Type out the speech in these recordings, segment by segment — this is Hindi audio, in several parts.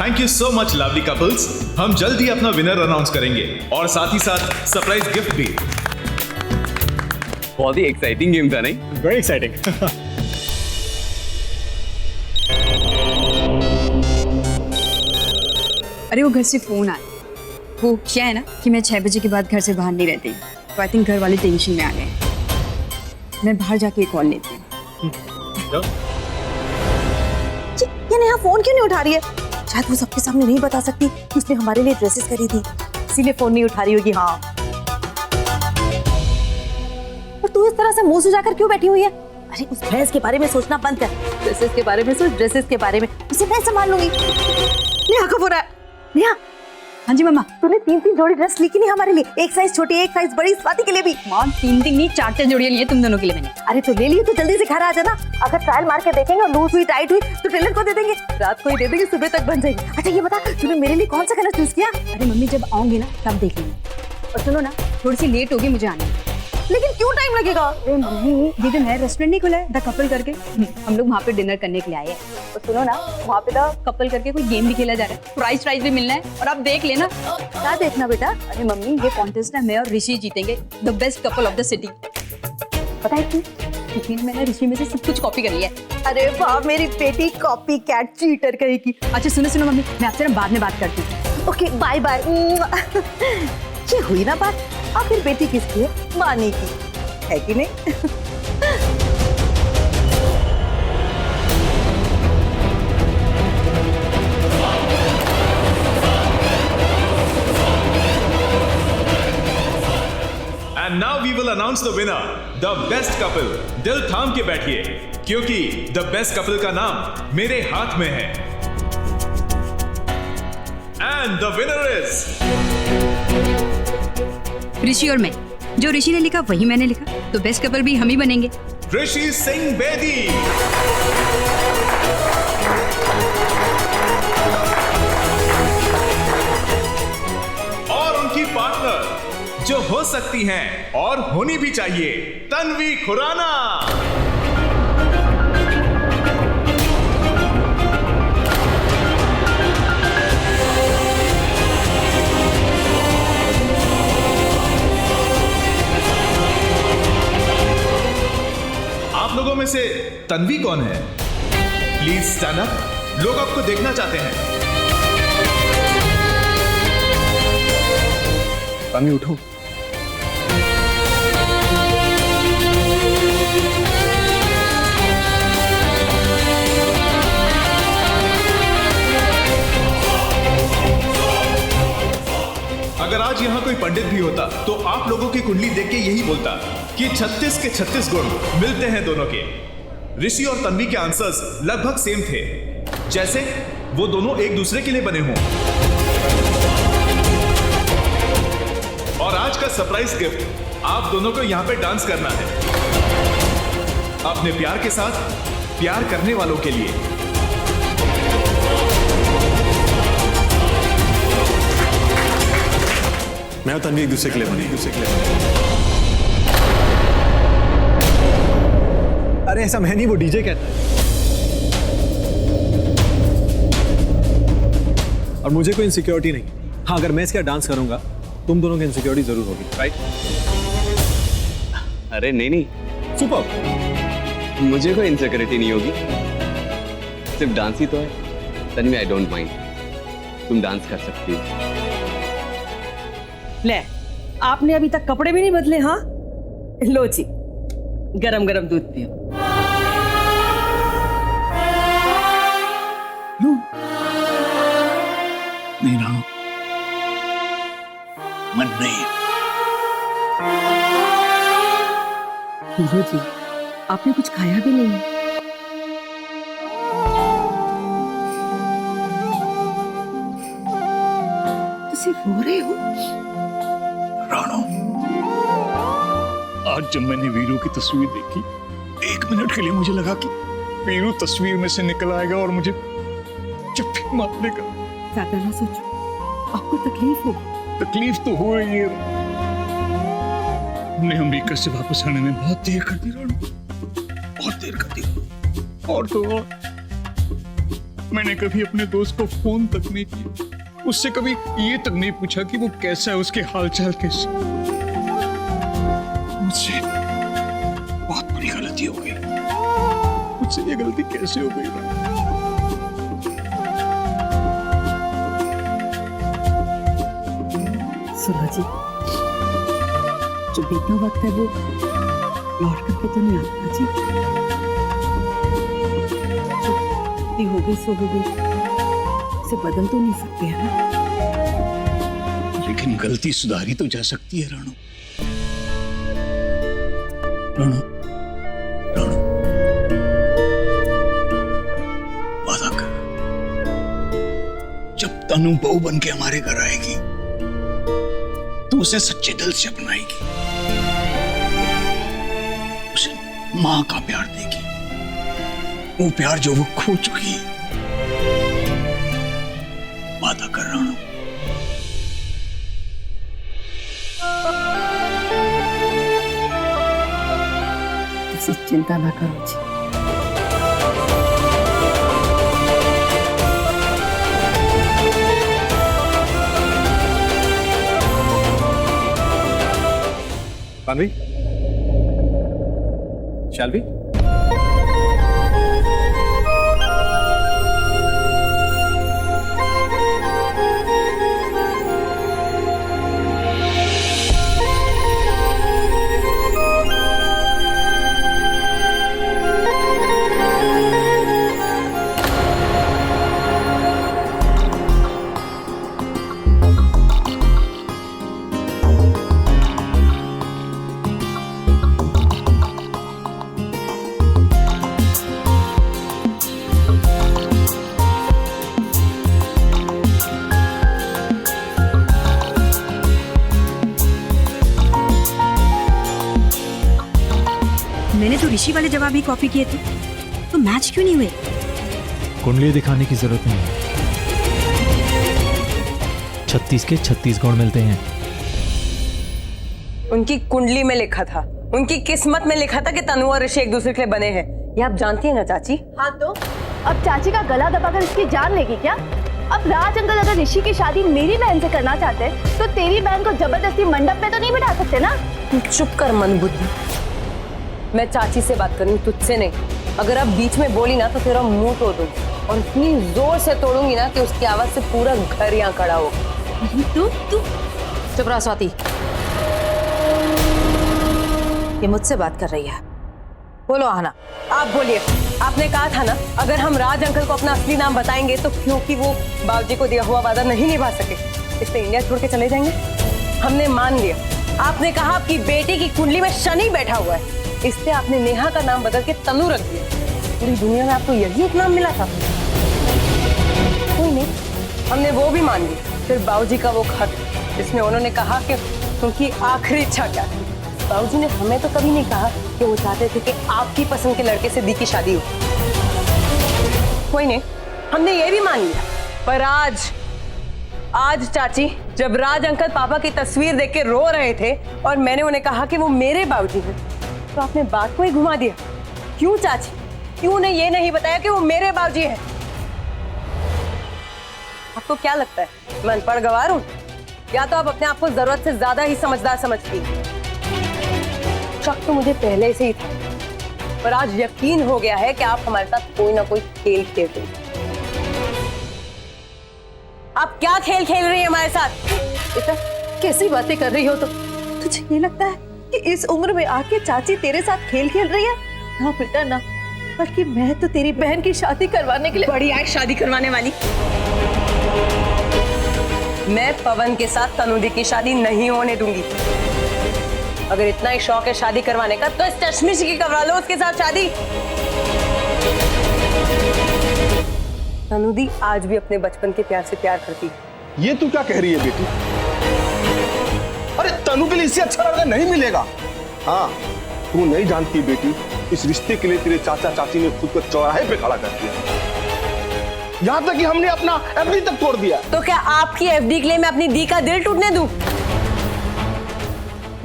Thank you so much lovely couples. हम जल्द ही अपना विनर अनाउंस करेंगे और साथ ही साथ सरप्राइज गिफ्ट भी। बहुत ही एक्साइटिंग गेम था नहीं? Very exciting. अरे वो घर से फोन आया। वो क्या है ना कि मैं 6 बजे के बाद घर से बाहर नहीं रहती, तो आई थिंक घर वाले टेंशन में आ गए। मैं बाहर जाके कॉल लेती हूँ। ये नेहा फोन क्यों नहीं उठा रही है? शायद वो सबके सामने नहीं बता सकती कि उसने हमारे लिए ड्रेसेस खरीदी थी, इसीलिए फोन नहीं उठा रही होगी। हाँ, और तू इस तरह से मुंह सुजाकर क्यों बैठी हुई है? अरे उस भैंस के बारे में सोचना बंद कर, ड्रेसेस के बारे में सोच, ड्रेसेस के बारे में। उसे मैं संभाल लूंगी। नेहा कब हो रहा है? नेहा, हाँ जी मम्मा। तूने 3 जोड़ी ड्रेस ली कि नहीं हमारे लिए? एक साइज छोटी, एक साइज बड़ी, स्वाति के लिए भी। माँ 3 नहीं 4 जोड़ियां लिए तुम दोनों के लिए मैंने। अरे तो ले ली तो जल्दी से घर आ जाना। अगर ट्रायल मार के देखेंगे और लूज हुई, टाइट हुई तो टेलर को दे देंगे, रात को ही दे देंगे, सुबह तक बन जाएगी। अच्छा ये बता, तूने मेरे लिए कौन सा कलर चूज किया? अरे मम्मी जब आऊंगी ना तब देख लेंगे। और सुनो ना, थोड़ी सी लेट होगी मुझे आने में। लेकिन क्यों टाइम लगेगा? अरे मम्मी ये जो नया रेस्टोरेंट नहीं खुला है द कपल करके, हम लोग वहाँ पे डिनर करने के लिए आए हैं। और सुनो ना, वहाँ पे द कपल करके कोई गेम भी खेला जा रहा है, प्राइज भी मिलना है और आप देख लेना। क्या देखना बेटा? अरे मम्मी ये कॉन्टेस्ट है, मैं और ऋषि जीतेंगे the best couple of the city. पता है क्यों? क्योंकि मैंने ऋषि में से सब कुछ कॉपी कर लिया है। अरे वाह मेरी बेटी, कॉपी कैट चीटर कहेगी। अच्छा सुनो मम्मी, मैं आपसे ना बाद में बात करती हूँ। Okay bye bye. ये हुई ना बात। आखिर बेटी किसकी है? मानी की है कि नहीं? And now we will announce the winner, the best couple. दिल थाम के बैठिए क्योंकि द बेस्ट कपल का नाम मेरे हाथ में है। एंड द विनर इज ऋषि और मैं। जो ऋषि ने लिखा वही मैंने लिखा, तो बेस्ट कपल भी हम ही बनेंगे। ऋषि सिंह बेदी। और उनकी पार्टनर जो हो सकती हैं और होनी भी चाहिए, तन्वी खुराना। आप लोगों में से तन्वी कौन है? प्लीज स्टैंड अप, लोग आपको देखना चाहते हैं। तन्वी उठो। अगर आज यहाँ कोई पंडित भी होता तो आप लोगों की कुंडली देख के यही बोलता कि 36 के 36 गुण मिलते हैं दोनों के। ऋषि और तन्वी के आंसर्स लगभग सेम थे, जैसे वो दोनों एक दूसरे के लिए बने हों। और आज का सरप्राइज गिफ्ट आप दोनों को यहाँ पे डांस करना है, अपने प्यार के साथ प्यार करने वालों के लिए। मैं और तन्वी एक दूसरे के लिए बने, अरे ऐसा मैं नहीं, वो डीजे कहता है। और मुझे कोई इनसिक्योरिटी नहीं। हाँ, अगर मैं इसके साथ डांस करूंगा तुम दोनों की इनसिक्योरिटी जरूर होगी, राइट? अरे नहीं, सुपर। मुझे कोई इनसिक्योरिटी नहीं होगी, सिर्फ डांस ही तो है। तन्वी आई डोंट माइंड, तुम डांस कर सकती हो। ले, आपने अभी तक कपड़े भी नहीं बदले? हाँ लो जी, गरम गरम दूध पियो। नहीं रहा, मन नहीं। लो जी, आपने कुछ खाया भी नहीं है। तो सिर्फ रो रहे हो? राणो, आज जब मैंने वीरू की तस्वीर देखी, 1 मिनट के लिए मुझे लगा कि वीरू तस्वीर में से निकल आएगा और मुझे चप्पी मार देगा। ज्यादा ना सोचो, आपको तकलीफ होगी। तकलीफ तो हो रही है। हमने अमेरिका से वापस आने में बहुत देर कर दी राणो, बहुत देर कर दी। और तो और मैंने कभी अपने दोस्त को फोन तक नहीं किया, उससे कभी ये तक नहीं पूछा कि वो कैसा है, उसके हालचाल कैसे। मुझसे बहुत बड़ी गलती हो गई। मुझसे ये गलती कैसे हो गई राणा? सुनो जी, जो बीतना वक्त है वो लौट करके तो नहीं आता जी। जो गलती हो गई सो हो गई, उसे बदल तो नहीं सकते है ना। लेकिन गलती सुधारी तो जा सकती है राणू। राणू, राणू, वादा कर, जब तनु बहू बन के हमारे घर आएगी तो उसे सच्चे दिल से अपनाएगी, उसे मां का प्यार देगी, वो प्यार जो वो खो चुकी है। वादा कर राणू। किसी चिंता ना करो जी। Tanvi? Shall we? मैंने तो ऋषि वाले जवाब ही कॉपी किए थे, तो मैच क्यों नहीं हुए? कुंडली दिखाने की जरूरत नहीं है, 36 के 36 गुण मिलते हैं। उनकी कुंडली में लिखा था, उनकी किस्मत में लिखा था कि तनु और ऋषि एक दूसरे के लिए बने हैं। ये आप जानती हैं ना चाची? हाँ तो अब चाची का गला दबाकर इसकी जान लेगी क्या? अब राज अंकल अगर ऋषि की शादी मेरी बहन से करना चाहते हैं तो तेरी बहन को जबरदस्ती मंडप में तो नहीं बिठा सकते ना। तू चुप कर मंदबुद्धि। मैं चाची से बात करूंगी, तुझसे नहीं। अगर अब बीच में बोली ना तो तेरा मुंह तोड़ दूंगी, और इतनी जोर से तोड़ूंगी ना कि उसकी आवाज से पूरा घर यहाँ खड़ा होगा। तू चुप रहा स्वाति, ये मुझसे बात कर रही है। बोलो आहना। आप बोलिए। आपने कहा था ना अगर हम राज अंकल को अपना असली नाम बताएंगे तो क्योंकि वो बाबूजी को दिया हुआ वादा नहीं निभा सके इसलिए इंडिया छोड़ के चले जाएंगे। हमने मान लिया। आपने कहा आपकी बेटी की कुंडली में शनि बैठा हुआ है, इसलिए आपने नेहा का नाम बदल के तनु रख दिया। पूरी दुनिया में आपको यही एक नाम मिला था? कोई नहीं, हमने वो भी मान लिया। फिर बाबूजी का वो खत जिसमें उन्होंने कहा कि उनकी आखिरी इच्छा क्या थी। बाबूजी ने हमें तो कभी नहीं कहा कि वो चाहते थे कि आपकी पसंद के लड़के से दी की शादी हो। कोई नहीं, हमने ये भी मान लिया। पर आज चाची, जब राज अंकल पापा की तस्वीर देख के रो रहे थे और मैंने उन्हें कहा कि वो मेरे बाबूजी हैं, तो आपने बात को ही घुमा दिया। क्यों चाची? क्यों ने ये नहीं बताया कि वो मेरे बाबूजी हैं? आपको क्या लगता है मैं अनपढ़ गवार हूं? या तो आप अपने आप को जरूरत से ज्यादा ही समझदार समझती हैं? शक तो मुझे पहले से ही था, पर आज यकीन हो गया है कि आप हमारे साथ कोई ना कोई खेल खेल रही हैं। आप क्या खेल खेल रही हैं हमारे साथ? बेटा कैसी बातें कर रही हो तुम? तुझे ये लगता है कि इस उम्र में आके चाची तेरे साथ खेल खेल रही है? ना बेटा ना, बल्कि मैं तो तेरी बहन की शादी करवाने के लिए बड़ी आई शादी करवाने वाली। मैं पवन के साथ तनुदी की शादी नहीं होने दूंगी। अगर इतना ही शौक है शादी करवाने का तो इस चश्मिश की करवा लो उसके साथ शादी। तनुदी आज भी अपने बचपन के प्यार से प्यार करती है। ये तू क्या कह रही है बेटी? अरे तनु के लिए इससे अच्छा लड़का नहीं मिलेगा। हाँ, तू नहीं जानती बेटी, इस रिश्ते के लिए तेरे चाचा चाची ने खुद को चौराहे पे खड़ा कर दिया, यहाँ तक कि हमने अपना एफडी तक तोड़ दिया। तो क्या आपकी एफडी के लिए मैं अपनी दी का दिल टूटने दूं?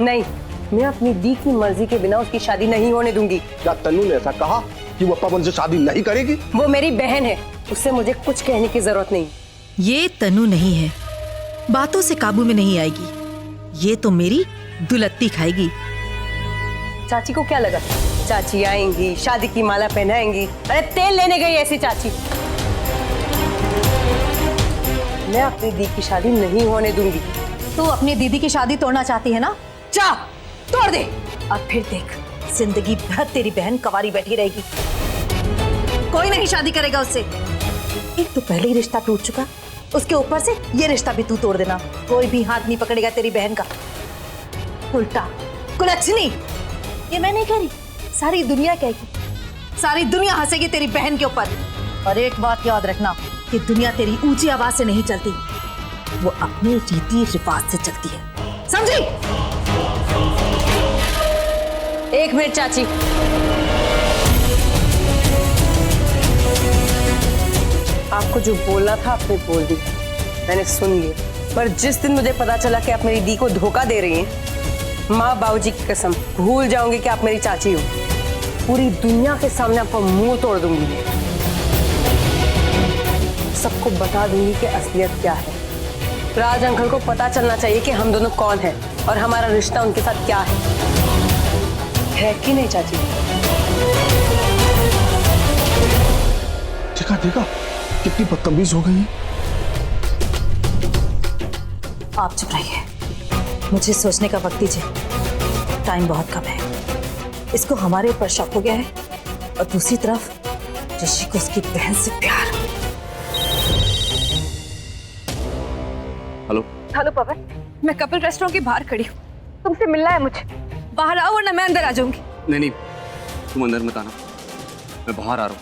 नहीं, मैं अपनी दी की मर्जी के बिना उसकी शादी नहीं होने दूंगी। क्या तनु ने ऐसा कहा? कि वो अपन से शादी नहीं करेगी? वो मेरी बहन है, उससे मुझे कुछ कहने की जरूरत नहीं। ये तनु नहीं है, बातों से काबू में नहीं आएगी। ये तो मेरी दुलत्ती खाएगी। चाची को क्या लगा चाची आएंगी, शादी की माला पहनाएंगी? अरे तेल लेने गई ऐसी चाची। मैं अपनी दी की शादी नहीं होने दूंगी। तू अपनी दीदी की शादी तोड़ना चाहती है ना? जा तोड़ दे। अब फिर देख, जिंदगी भर तेरी बहन कवारी बैठी रहेगी, कोई नहीं शादी करेगा उससे। एक तो पहले ही रिश्ता टूट चुका, उसके ऊपर से ये रिश्ता भी तू तोड़ देना। कोई भी हाथ नहीं पकड़ेगा तेरी बहन का। उल्टा कुलच्छनी, ये मैं नहीं कह रही, सारी दुनिया कहेगी। सारी दुनिया हंसेगी तेरी बहन के ऊपर। और एक बात याद रखना कि दुनिया तेरी ऊंची आवाज से नहीं चलती, वो अपने रीति रिवाज से चलती है, समझी? एक मिनट चाची, आपको जो बोलना था आपने बोल दिया, मैंने सुन लिया। पर जिस दिन मुझे पता चला कि आप मेरी दी को धोखा दे रही हैं, माँ बाबूजी की कसम भूल जाऊंगी कि आप मेरी चाची हो। पूरी दुनिया के सामने आपका मुंह तोड़ दूंगी, सबको बता दूंगी कि असलियत क्या है। राज अंकल को पता चलना चाहिए कि हम दोनों कौन हैं और हमारा रिश्ता उनके साथ क्या है कि नहीं चाची? देखा देखा कितनी बदतमीज हो गई। आप चुप रहिए, मुझे सोचने का वक्त दीजिए। टाइम बहुत कम है। इसको हमारे ऊपर शक हो गया है और दूसरी तरफ ऋषि को उसकी बहन से प्यार। हेलो हेलो पवन, मैं कपिल रेस्टोरेंट के बाहर खड़ी हूँ, तुमसे मिलना है मुझे। बाहर आओ वरना मैं अंदर आ जाऊंगी। नहीं नहीं, तुम अंदर मत आना, मैं बाहर आ रहा हूँ।